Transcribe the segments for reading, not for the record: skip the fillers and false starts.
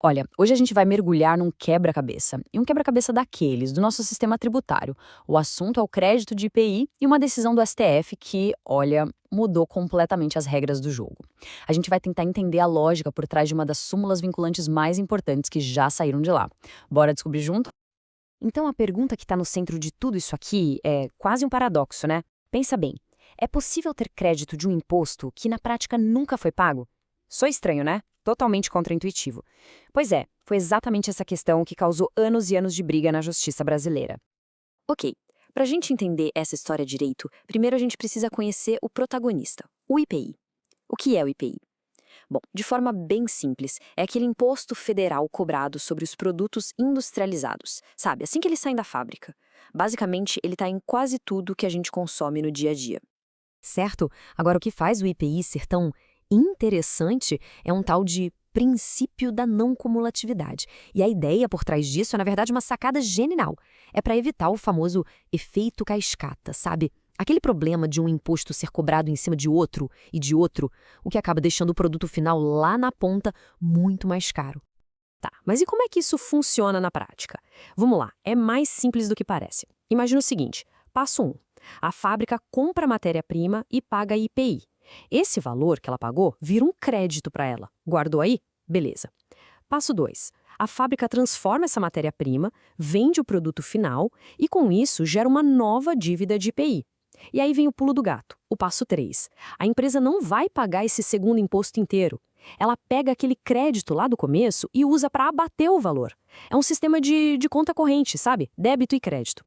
Olha, hoje a gente vai mergulhar num quebra-cabeça. E um quebra-cabeça daqueles, do nosso sistema tributário. O assunto é o crédito de IPI e uma decisão do STF que, olha, mudou completamente as regras do jogo. A gente vai tentar entender a lógica por trás de uma das súmulas vinculantes mais importantes que já saíram de lá. Bora descobrir junto? Então a pergunta que está no centro de tudo isso aqui é quase um paradoxo, né? Pensa bem, é possível ter crédito de um imposto que na prática nunca foi pago? Sou estranho, né? Totalmente contraintuitivo. Pois é, foi exatamente essa questão que causou anos e anos de briga na justiça brasileira. Ok, para a gente entender essa história direito, primeiro a gente precisa conhecer o protagonista, o IPI. O que é o IPI? Bom, de forma bem simples, é aquele imposto federal cobrado sobre os produtos industrializados, sabe? Assim que eles saem da fábrica. Basicamente, ele está em quase tudo que a gente consome no dia a dia. Certo? Agora, o que faz o IPI ser tão interessante é um tal de princípio da não cumulatividade. E a ideia por trás disso é, na verdade, uma sacada genial. É para evitar o famoso efeito cascata, sabe? Aquele problema de um imposto ser cobrado em cima de outro e de outro, o que acaba deixando o produto final lá na ponta muito mais caro. Tá, mas e como é que isso funciona na prática? Vamos lá, é mais simples do que parece. Imagina o seguinte: passo 1. A fábrica compra a matéria-prima e paga IPI. Esse valor que ela pagou vira um crédito para ela. Guardou aí? Beleza. Passo 2. A fábrica transforma essa matéria-prima, vende o produto final e, com isso, gera uma nova dívida de IPI. E aí vem o pulo do gato, o passo 3. A empresa não vai pagar esse segundo imposto inteiro. Ela pega aquele crédito lá do começo e usa para abater o valor. É um sistema de conta corrente, sabe? Débito e crédito.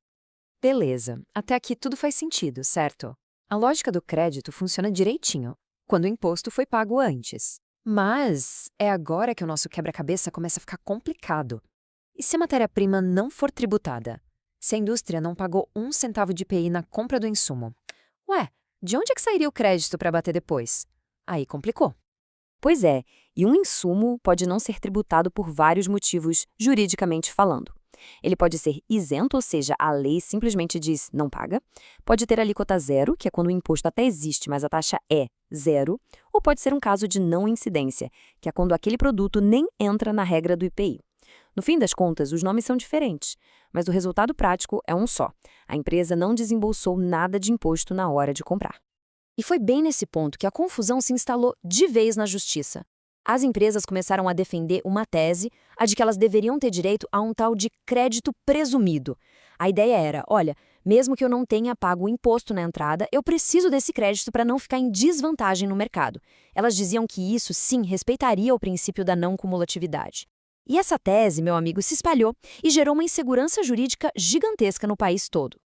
Beleza, até aqui tudo faz sentido, certo? A lógica do crédito funciona direitinho, quando o imposto foi pago antes. Mas é agora que o nosso quebra-cabeça começa a ficar complicado. E se a matéria-prima não for tributada? Se a indústria não pagou um centavo de IPI na compra do insumo? Ué, de onde é que sairia o crédito para bater depois? Aí complicou. Pois é, e um insumo pode não ser tributado por vários motivos, juridicamente falando. Ele pode ser isento, ou seja, a lei simplesmente diz não paga. Pode ter alíquota zero, que é quando o imposto até existe, mas a taxa é zero. Ou pode ser um caso de não incidência, que é quando aquele produto nem entra na regra do IPI. No fim das contas, os nomes são diferentes, mas o resultado prático é um só. A empresa não desembolsou nada de imposto na hora de comprar. E foi bem nesse ponto que a confusão se instalou de vez na justiça. As empresas começaram a defender uma tese, a de que elas deveriam ter direito a um tal de crédito presumido. A ideia era, olha, mesmo que eu não tenha pago o imposto na entrada, eu preciso desse crédito para não ficar em desvantagem no mercado. Elas diziam que isso, sim, respeitaria o princípio da não cumulatividade. E essa tese, meu amigo, se espalhou e gerou uma insegurança jurídica gigantesca no país todo.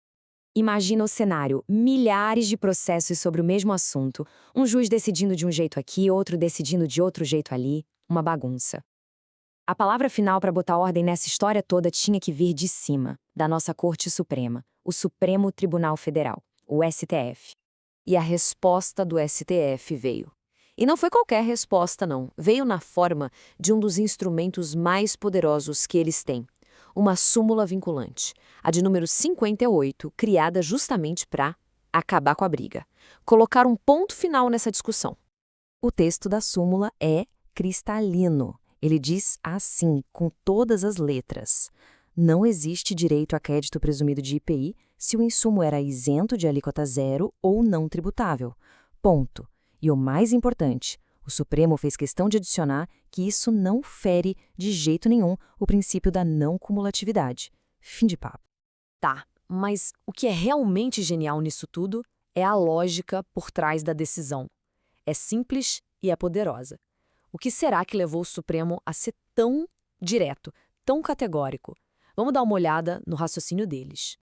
Imagina o cenário, milhares de processos sobre o mesmo assunto, um juiz decidindo de um jeito aqui, outro decidindo de outro jeito ali, uma bagunça. A palavra final para botar ordem nessa história toda tinha que vir de cima, da nossa Corte Suprema, o Supremo Tribunal Federal, o STF. E a resposta do STF veio. E não foi qualquer resposta, não. Veio na forma de um dos instrumentos mais poderosos que eles têm, uma súmula vinculante, a de número 58, criada justamente para acabar com a briga, colocar um ponto final nessa discussão. O texto da súmula é cristalino. Ele diz assim, com todas as letras: não existe direito a crédito presumido de IPI se o insumo era isento de alíquota zero ou não tributável. Ponto. E o mais importante, o Supremo fez questão de adicionar que isso não fere de jeito nenhum o princípio da não cumulatividade. Fim de papo. Tá, mas o que é realmente genial nisso tudo é a lógica por trás da decisão. É simples e é poderosa. O que será que levou o Supremo a ser tão direto, tão categórico? Vamos dar uma olhada no raciocínio deles.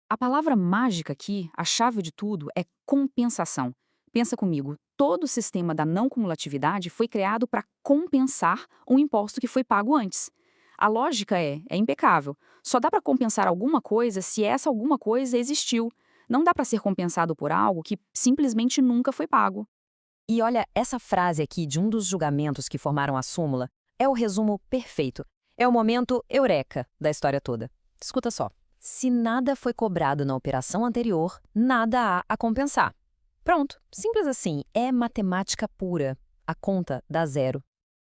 A palavra mágica aqui, a chave de tudo, é compensação. Pensa comigo, todo o sistema da não cumulatividade foi criado para compensar um imposto que foi pago antes. A lógica é impecável. Só dá para compensar alguma coisa se essa alguma coisa existiu. Não dá para ser compensado por algo que simplesmente nunca foi pago. E olha, essa frase aqui de um dos julgamentos que formaram a súmula é o resumo perfeito. É o momento eureka da história toda. Escuta só. Se nada foi cobrado na operação anterior, nada há a compensar. Pronto, simples assim, é matemática pura. A conta dá zero.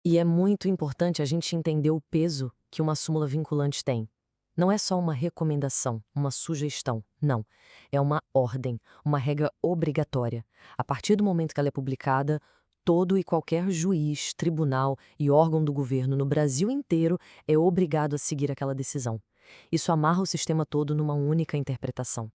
E é muito importante a gente entender o peso que uma súmula vinculante tem. Não é só uma recomendação, uma sugestão. Não. É uma ordem, uma regra obrigatória. A partir do momento que ela é publicada, todo e qualquer juiz, tribunal e órgão do governo no Brasil inteiro é obrigado a seguir aquela decisão. Isso amarra o sistema todo numa única interpretação.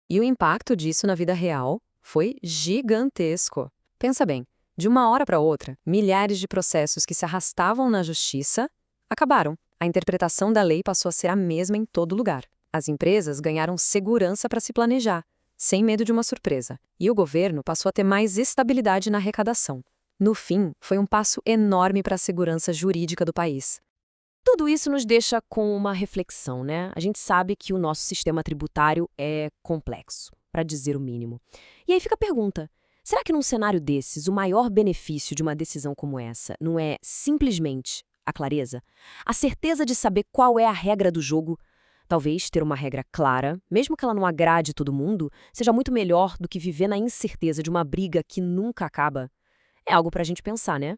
E o impacto disso na vida real foi gigantesco. Pensa bem, de uma hora para outra, milhares de processos que se arrastavam na justiça acabaram. A interpretação da lei passou a ser a mesma em todo lugar. As empresas ganharam segurança para se planejar, sem medo de uma surpresa. E o governo passou a ter mais estabilidade na arrecadação. No fim, foi um passo enorme para a segurança jurídica do país. Tudo isso nos deixa com uma reflexão, né? A gente sabe que o nosso sistema tributário é complexo, para dizer o mínimo. E aí fica a pergunta: será que num cenário desses, o maior benefício de uma decisão como essa não é simplesmente a clareza? A certeza de saber qual é a regra do jogo? Talvez ter uma regra clara, mesmo que ela não agrade todo mundo, seja muito melhor do que viver na incerteza de uma briga que nunca acaba. É algo para a gente pensar, né?